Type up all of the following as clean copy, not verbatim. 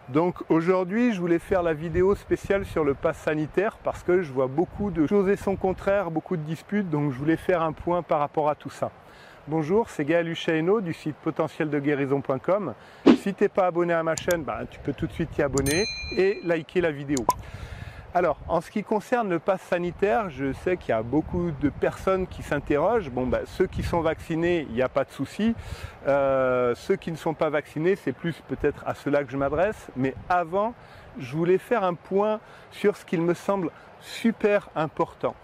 Donc aujourd'hui, je voulais faire la vidéo spéciale sur le pass sanitaire parce que je vois beaucoup de choses et son contraire, beaucoup de disputes, donc je voulais faire un point par rapport à tout ça. Bonjour, c'est Gaël Huchaino du site potentieldeguérison.com. Si tu n'es pas abonné à ma chaîne, tu peux tout de suite t'y abonner et liker la vidéo. Alors, en ce qui concerne le pass sanitaire, je sais qu'il y a beaucoup de personnes qui s'interrogent. Ceux qui sont vaccinés, il n'y a pas de souci. Ceux qui ne sont pas vaccinés, c'est plus peut-être à ceux-là que je m'adresse. Mais avant, je voulais faire un point sur ce qu'il me semble super important.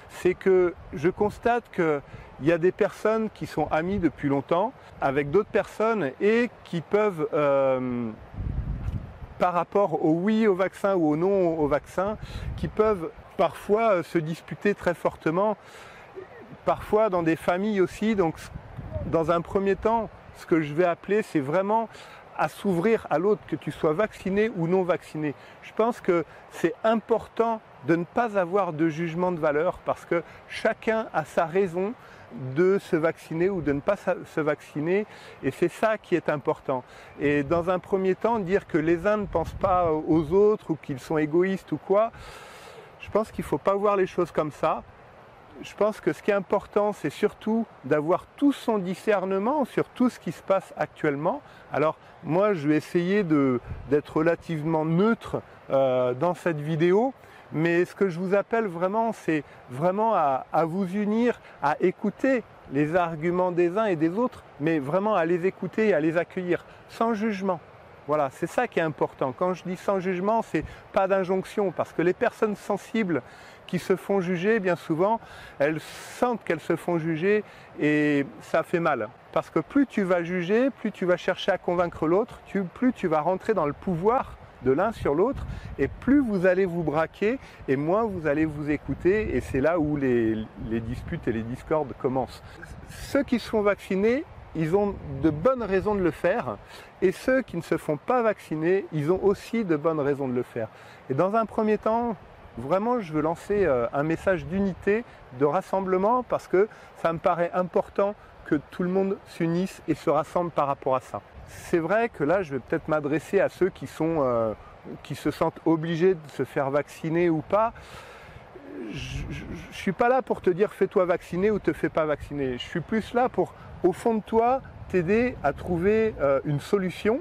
C'est que je constate qu'il y a des personnes qui sont amies depuis longtemps avec d'autres personnes et qui peuvent... par rapport au oui au vaccin ou au non au vaccin, qui peuvent parfois se disputer très fortement, parfois dans des familles aussi. Donc dans un premier temps, ce que je vais appeler, c'est vraiment à s'ouvrir à l'autre, que tu sois vacciné ou non vacciné. Je pense que c'est important de ne pas avoir de jugement de valeur parce que chacun a sa raison de se vacciner ou de ne pas se vacciner, et c'est ça qui est important. Et dans un premier temps, dire que les uns ne pensent pas aux autres ou qu'ils sont égoïstes ou quoi, je pense qu'il ne faut pas voir les choses comme ça. Je pense que ce qui est important, c'est surtout d'avoir tout son discernement sur tout ce qui se passe actuellement. Alors moi, je vais essayer d'être relativement neutre dans cette vidéo. Mais ce que je vous appelle vraiment, c'est vraiment à vous unir, à écouter les arguments des uns et des autres, mais vraiment à les écouter et à les accueillir, sans jugement. Voilà, c'est ça qui est important. Quand je dis sans jugement, c'est pas d'injonction, parce que les personnes sensibles qui se font juger, bien souvent, elles sentent qu'elles se font juger et ça fait mal. Parce que plus tu vas juger, plus tu vas chercher à convaincre l'autre, plus tu vas rentrer dans le pouvoir de l'un sur l'autre, et plus vous allez vous braquer et moins vous allez vous écouter, et c'est là où les disputes et les discordes commencent. Ceux qui se font vacciner, ils ont de bonnes raisons de le faire, et ceux qui ne se font pas vacciner, ils ont aussi de bonnes raisons de le faire. Et dans un premier temps, vraiment, je veux lancer un message d'unité, de rassemblement, parce que ça me paraît important que tout le monde s'unisse et se rassemble par rapport à ça. C'est vrai que là, je vais peut-être m'adresser à ceux qui se sentent obligés de se faire vacciner ou pas. Je ne suis pas là pour te dire fais-toi vacciner ou te fais pas vacciner. Je suis plus là pour, au fond de toi, t'aider à trouver une solution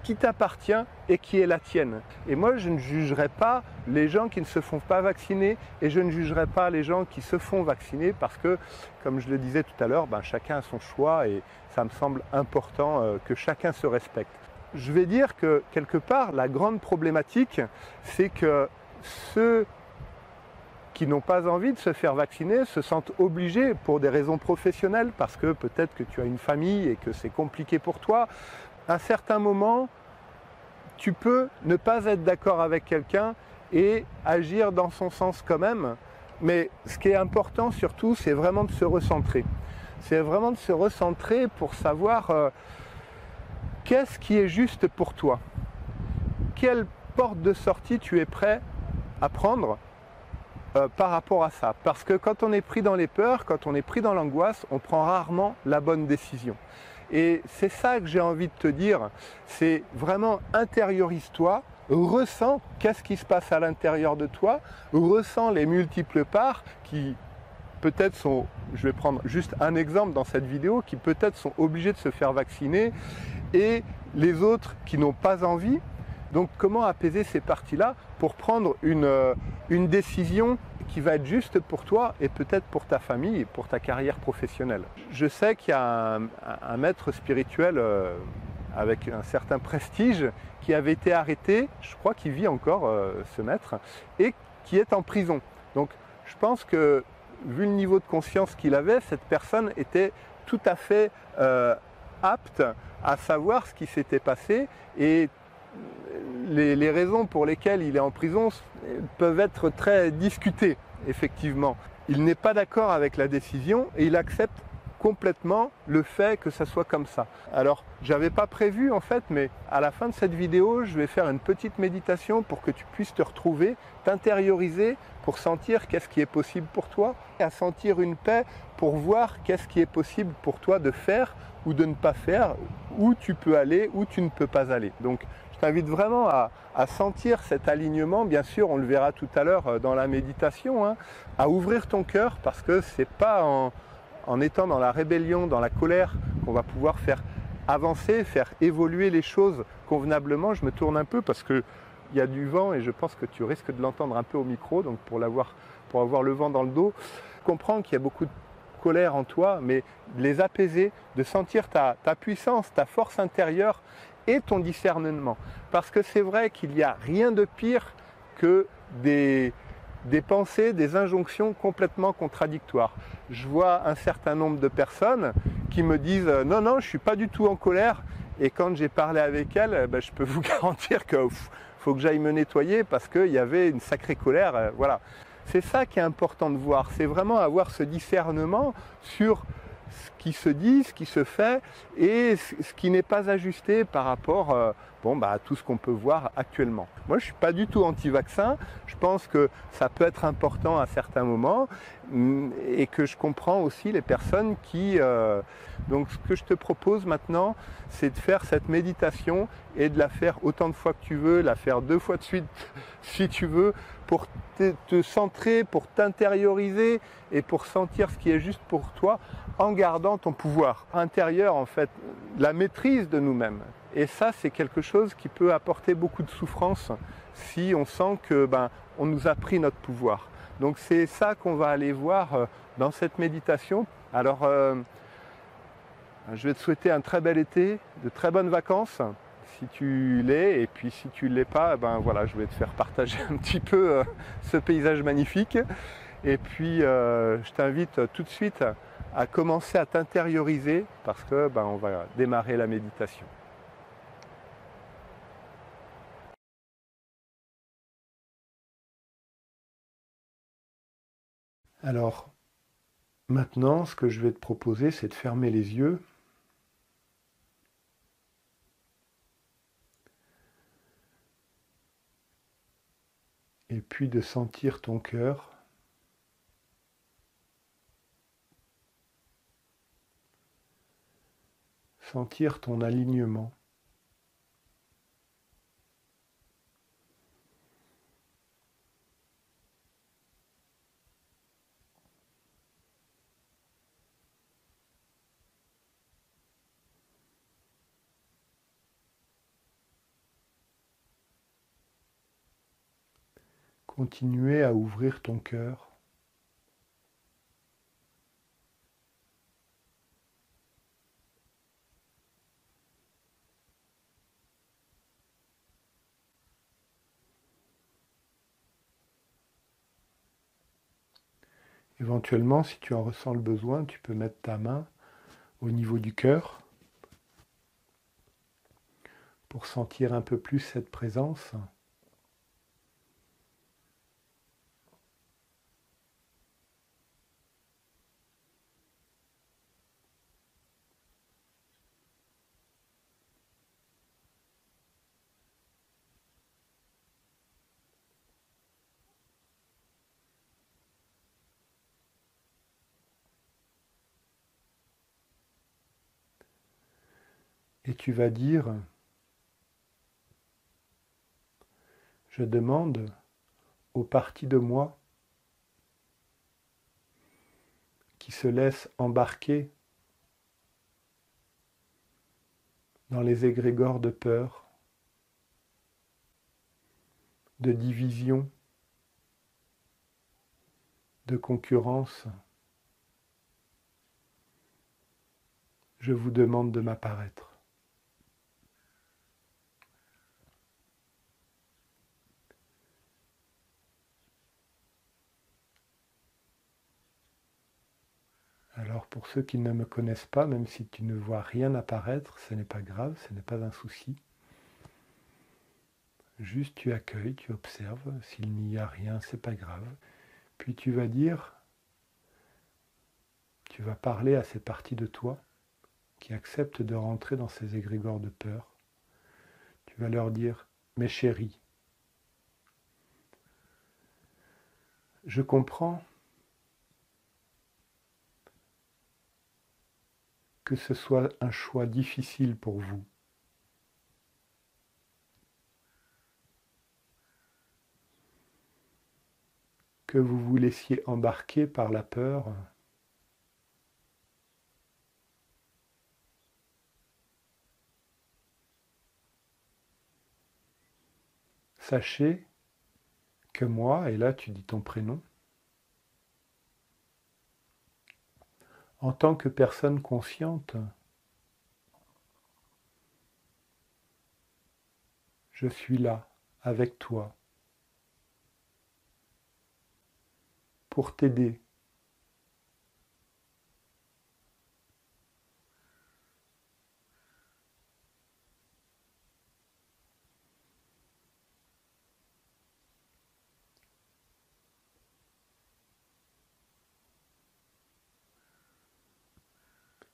qui t'appartient et qui est la tienne. Et moi, je ne jugerai pas les gens qui ne se font pas vacciner et je ne jugerai pas les gens qui se font vacciner parce que, comme je le disais tout à l'heure, chacun a son choix et ça me semble important que chacun se respecte. Je vais dire que, quelque part, la grande problématique, c'est que ceux qui n'ont pas envie de se faire vacciner se sentent obligés pour des raisons professionnelles, parce que peut-être que tu as une famille et que c'est compliqué pour toi. À un certain moment, tu peux ne pas être d'accord avec quelqu'un et agir dans son sens quand même. Mais ce qui est important surtout, c'est vraiment de se recentrer. C'est vraiment de se recentrer pour savoir qu'est-ce qui est juste pour toi. Quelle porte de sortie tu es prêt à prendre par rapport à ça. Parce que quand on est pris dans les peurs, quand on est pris dans l'angoisse, on prend rarement la bonne décision. Et c'est ça que j'ai envie de te dire, c'est vraiment intériorise-toi, ressens qu'est-ce qui se passe à l'intérieur de toi, ressens les multiples parts qui peut-être sont, je vais prendre juste un exemple dans cette vidéo, qui peut-être sont obligés de se faire vacciner et les autres qui n'ont pas envie. Donc comment apaiser ces parties-là pour prendre une décision qui va être juste pour toi et peut-être pour ta famille et pour ta carrière professionnelle. Je sais qu'il y a un maître spirituel avec un certain prestige qui avait été arrêté, je crois qu'il vit encore ce maître, et qui est en prison. Donc je pense que vu le niveau de conscience qu'il avait, cette personne était tout à fait apte à savoir ce qui s'était passé et les raisons pour lesquelles il est en prison peuvent être très discutées, effectivement. Il n'est pas d'accord avec la décision et il accepte complètement le fait que ça soit comme ça. Alors, j'avais pas prévu en fait, mais à la fin de cette vidéo, je vais faire une petite méditation pour que tu puisses te retrouver, t'intérioriser pour sentir qu'est-ce qui est possible pour toi, et à sentir une paix pour voir qu'est-ce qui est possible pour toi de faire ou de ne pas faire, où tu peux aller, où tu ne peux pas aller. Donc, Je t'invite vraiment à sentir cet alignement. Bien sûr, on le verra tout à l'heure dans la méditation, hein, à ouvrir ton cœur, parce que c'est pas en étant dans la rébellion, dans la colère, qu'on va pouvoir faire avancer, faire évoluer les choses convenablement. Je me tourne un peu parce qu'il y a du vent et je pense que tu risques de l'entendre un peu au micro, donc pour avoir le vent dans le dos. Comprends qu'il y a beaucoup de colère en toi, mais de les apaiser, de sentir ta puissance, ta force intérieure et ton discernement. Parce que c'est vrai qu'il n'y a rien de pire que des pensées, des injonctions complètement contradictoires. Je vois un certain nombre de personnes qui me disent « Non, non, je ne suis pas du tout en colère ». Et quand j'ai parlé avec elles, je peux vous garantir qu'il faut que j'aille me nettoyer parce qu'il y avait une sacrée colère. Voilà. C'est ça qui est important de voir, c'est vraiment avoir ce discernement sur ce qui se dit, ce qui se fait et ce qui n'est pas ajusté par rapport à tout ce qu'on peut voir actuellement. Moi, je ne suis pas du tout anti-vaccin, je pense que ça peut être important à certains moments et que je comprends aussi les personnes qui... Donc ce que je te propose maintenant, c'est de faire cette méditation et de la faire autant de fois que tu veux, la faire 2 fois de suite si tu veux, pour te centrer, pour t'intérioriser et pour sentir ce qui est juste pour toi en gardant ton pouvoir intérieur, en fait, la maîtrise de nous-mêmes. Et ça, c'est quelque chose qui peut apporter beaucoup de souffrance si on sent que on nous a pris notre pouvoir. Donc c'est ça qu'on va aller voir dans cette méditation. Alors, je vais te souhaiter un très bel été, de très bonnes vacances, si tu l'es, et puis si tu ne l'es pas, voilà, je vais te faire partager un petit peu ce paysage magnifique. Et puis je t'invite tout de suite à commencer à t'intérioriser parce que on va démarrer la méditation. Alors, maintenant, ce que je vais te proposer, c'est de fermer les yeux. Et puis de sentir ton cœur. Sentir ton alignement. Continuer à ouvrir ton cœur. Éventuellement, si tu en ressens le besoin, tu peux mettre ta main au niveau du cœur pour sentir un peu plus cette présence. Et tu vas dire, je demande aux parties de moi qui se laissent embarquer dans les égrégores de peur, de division, de concurrence. Je vous demande de m'apparaître. Alors pour ceux qui ne me connaissent pas, même si tu ne vois rien apparaître, ce n'est pas grave, ce n'est pas un souci. Juste tu accueilles, tu observes, s'il n'y a rien, c'est pas grave. Puis tu vas dire, tu vas parler à ces parties de toi qui acceptent de rentrer dans ces égrégores de peur. Tu vas leur dire, mes chéris, je comprends que ce soit un choix difficile pour vous. que vous vous laissiez embarquer par la peur. Sachez que moi, et là tu dis ton prénom, en tant que personne consciente, je suis là, avec toi, pour t'aider.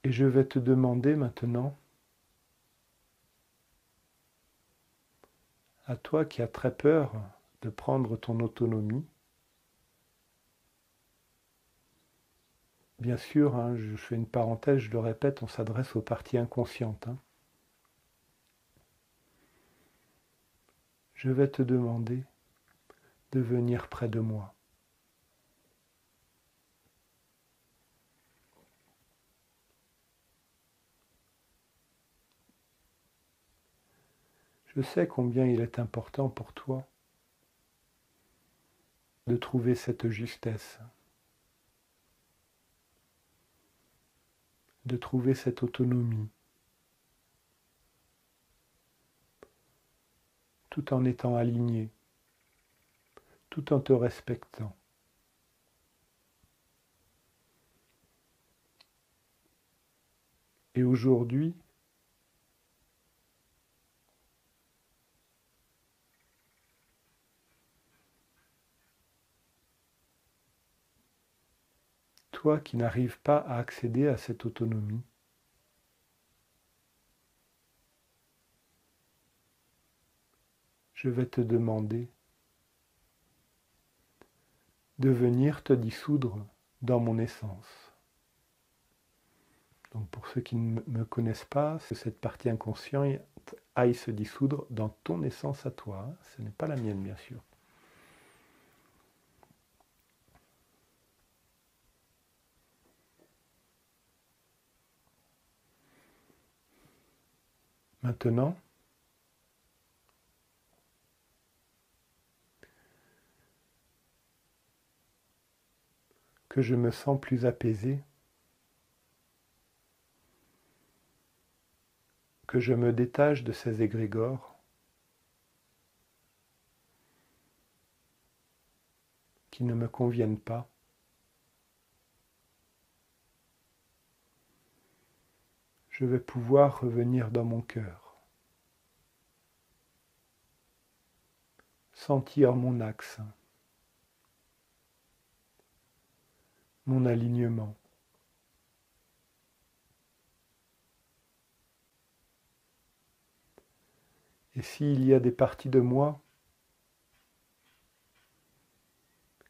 Et je vais te demander maintenant, à toi qui as très peur de prendre ton autonomie, bien sûr, hein, je fais une parenthèse, je le répète, on s'adresse aux parties inconscientes. Hein. Je vais te demander de venir près de moi. Je sais combien il est important pour toi de trouver cette justesse, de trouver cette autonomie, tout en étant aligné, tout en te respectant. Et aujourd'hui, toi qui n'arrives pas à accéder à cette autonomie, je vais te demander de venir te dissoudre dans mon essence. Donc pour ceux qui ne me connaissent pas, c'est cette partie inconsciente aille se dissoudre dans ton essence à toi. Hein. Ce n'est pas la mienne, bien sûr. Maintenant, que je me sens plus apaisé, que je me détache de ces égrégores qui ne me conviennent pas, je vais pouvoir revenir dans mon cœur, sentir mon axe, mon alignement. Et s'il y a des parties de moi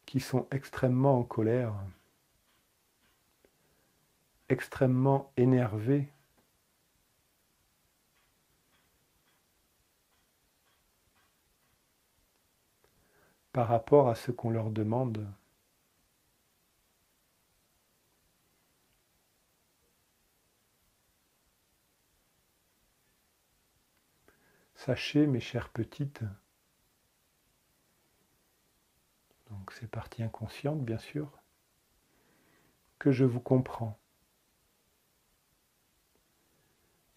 qui sont extrêmement en colère, extrêmement énervées, par rapport à ce qu'on leur demande, sachez, mes chères petites, donc ces parties inconscientes bien sûr, que je vous comprends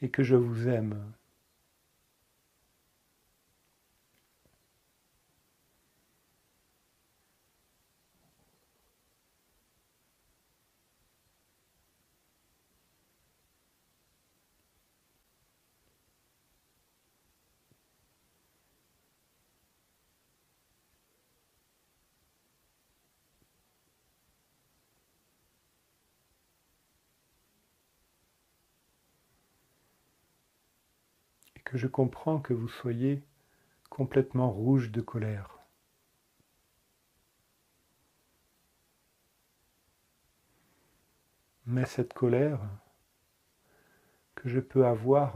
et que je vous aime. Et que je comprends que vous soyez complètement rouge de colère. Mais cette colère que je peux avoir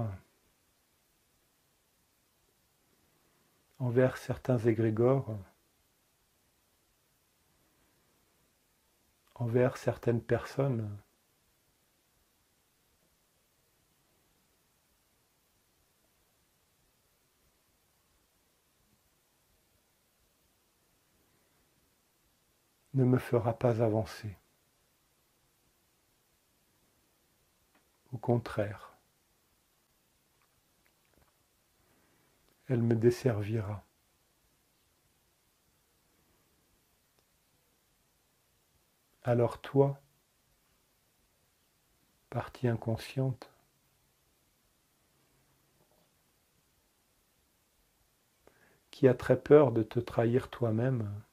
envers certains égrégores envers certaines personnes, ne me fera pas avancer. Au contraire, elle me desservira. Alors toi, partie inconsciente, qui as très peur de te trahir toi-même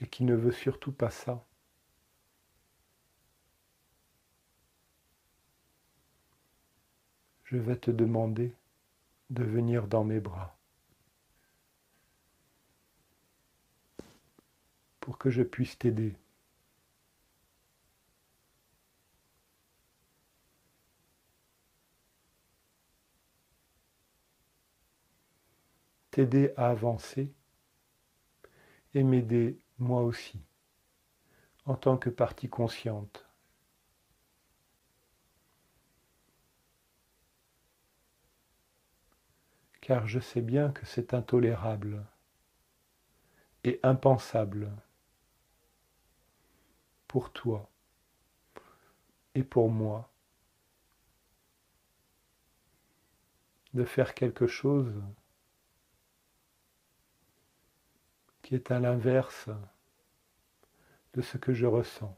et qui ne veut surtout pas ça, je vais te demander de venir dans mes bras pour que je puisse t'aider. T'aider à avancer et m'aider moi aussi, en tant que partie consciente. Car je sais bien que c'est intolérable et impensable pour toi et pour moi de faire quelque chose qui est à l'inverse de ce que je ressens,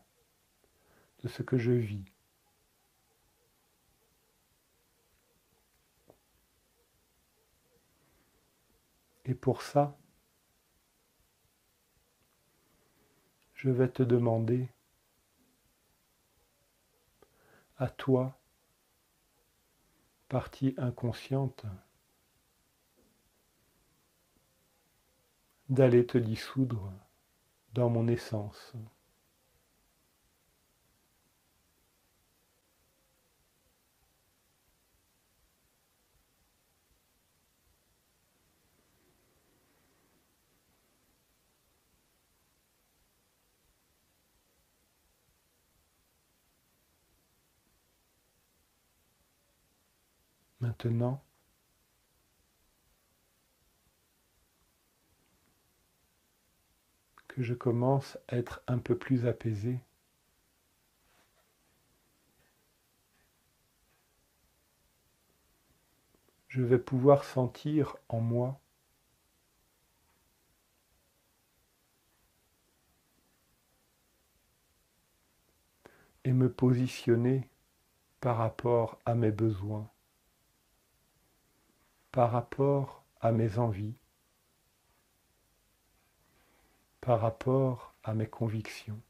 de ce que je vis. Et pour ça, je vais te demander à toi, partie inconsciente, d'aller te dissoudre dans mon essence. Maintenant, que je commence à être un peu plus apaisé, je vais pouvoir sentir en moi et me positionner par rapport à mes besoins, par rapport à mes envies, par rapport à mes convictions.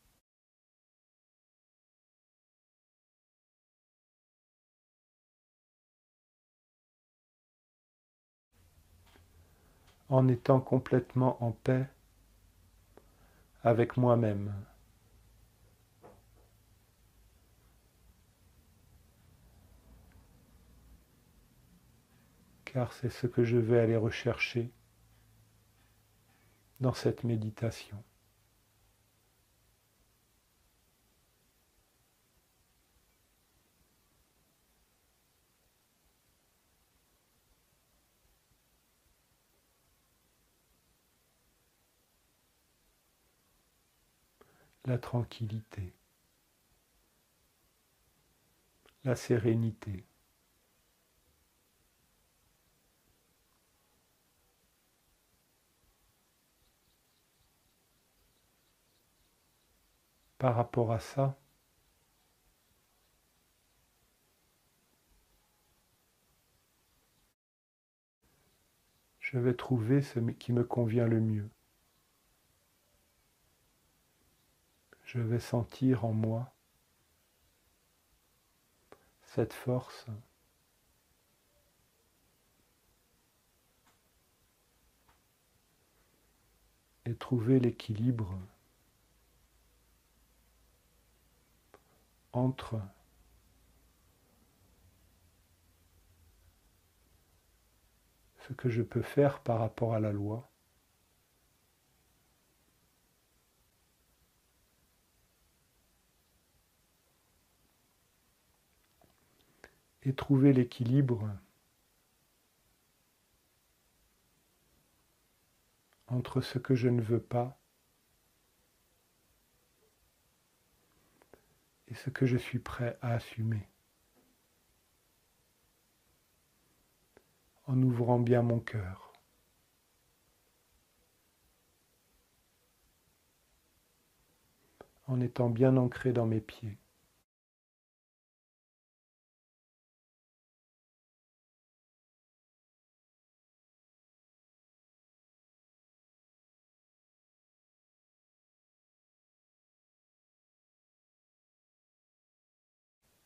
En étant complètement en paix avec moi-même. Car c'est ce que je vais aller rechercher dans cette méditation. La tranquillité, la sérénité. Par rapport à ça, je vais trouver ce qui me convient le mieux. Je vais sentir en moi cette force et trouver l'équilibre entre ce que je peux faire par rapport à la loi et trouver l'équilibre entre ce que je ne veux pas et ce que je suis prêt à assumer, en ouvrant bien mon cœur. En étant bien ancré dans mes pieds.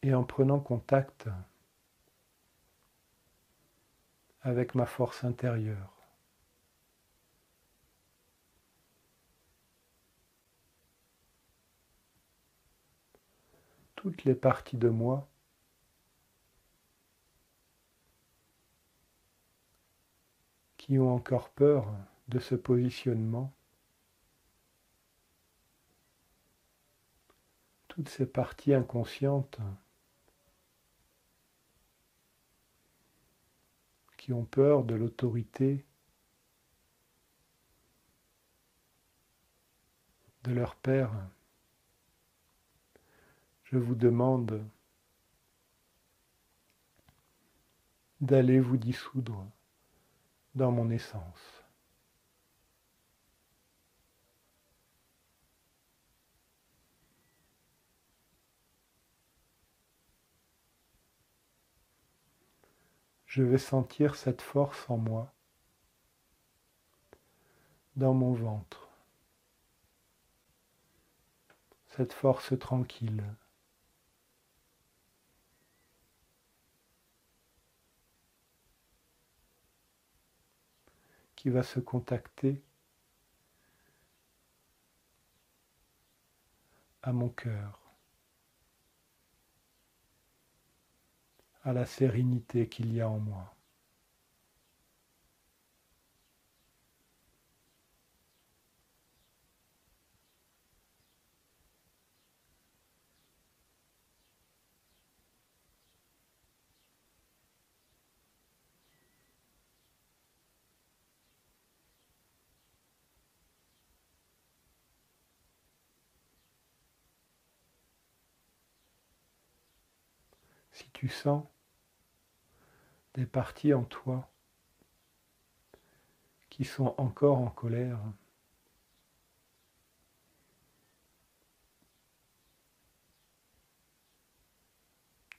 Et en prenant contact avec ma force intérieure. Toutes les parties de moi qui ont encore peur de ce positionnement, toutes ces parties inconscientes qui ont peur de l'autorité de leur père, je vous demande d'aller vous dissoudre dans mon essence. Je vais sentir cette force en moi, dans mon ventre, cette force tranquille. Qui va se contacter à mon cœur, à la sérénité qu'il y a en moi. Si tu sens des parties en toi qui sont encore en colère,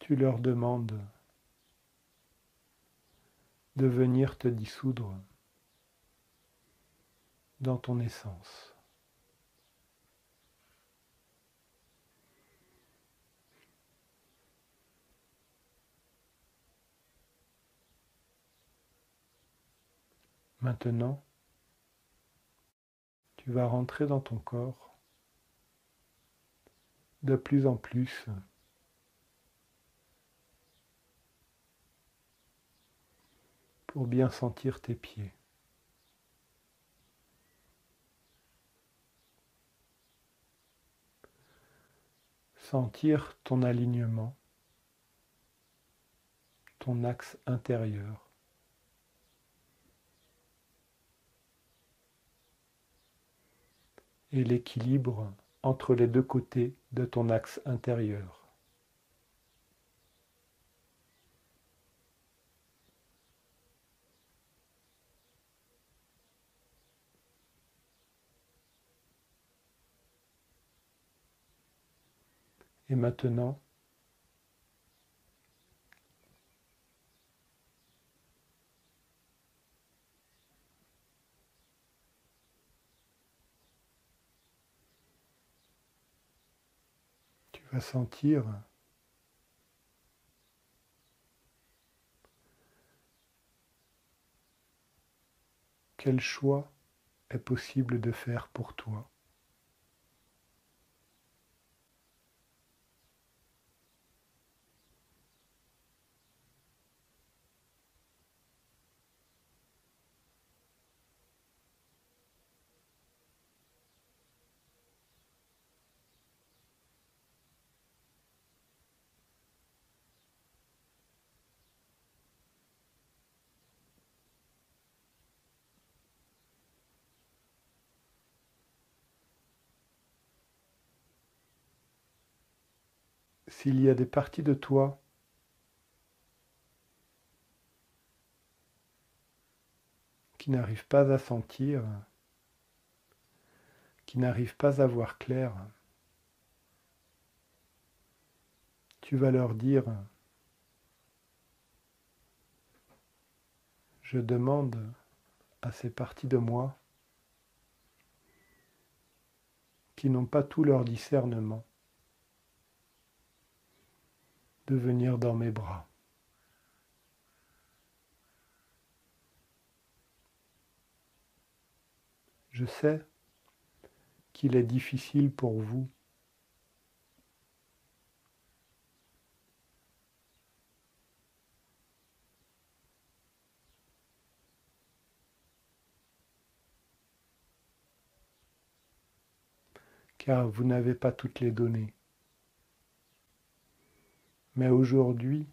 tu leur demandes de venir te dissoudre dans ton essence. Maintenant, tu vas rentrer dans ton corps de plus en plus pour bien sentir tes pieds. Sentir ton alignement, ton axe intérieur. Et l'équilibre entre les deux côtés de ton axe intérieur. Et maintenant, tu vas sentir quel choix est possible de faire pour toi. s'il y a des parties de toi qui n'arrivent pas à sentir, qui n'arrivent pas à voir clair, tu vas leur dire, je demande à ces parties de moi qui n'ont pas tout leur discernement de venir dans mes bras. Je sais qu'il est difficile pour vous car vous n'avez pas toutes les données. Mais aujourd'hui,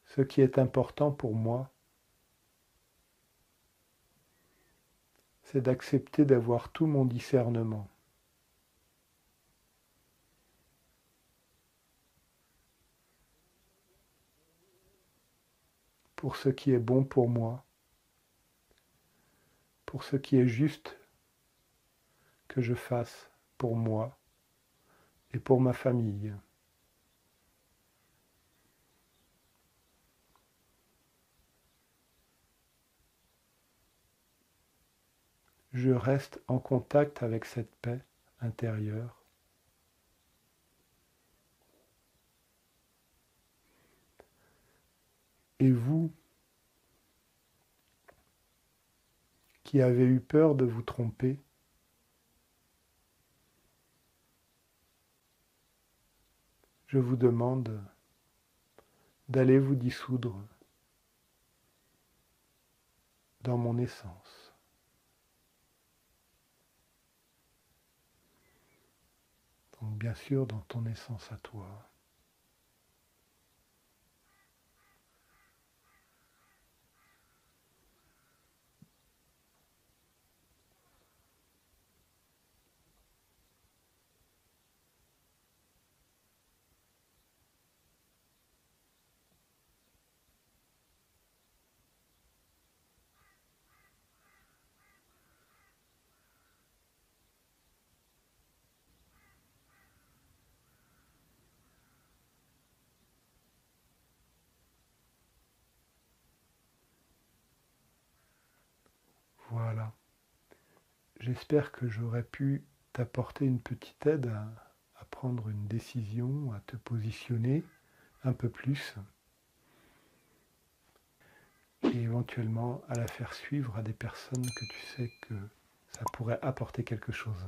ce qui est important pour moi, c'est d'accepter d'avoir tout mon discernement. Pour ce qui est bon pour moi, pour ce qui est juste que je fasse pour moi et pour ma famille. Je reste en contact avec cette paix intérieure. Et vous, qui avez eu peur de vous tromper, je vous demande d'aller vous dissoudre dans mon essence. Donc bien sûr dans ton essence à toi. Voilà. J'espère que j'aurai pu t'apporter une petite aide à prendre une décision, à te positionner un peu plus et éventuellement à la faire suivre à des personnes que tu sais que ça pourrait apporter quelque chose.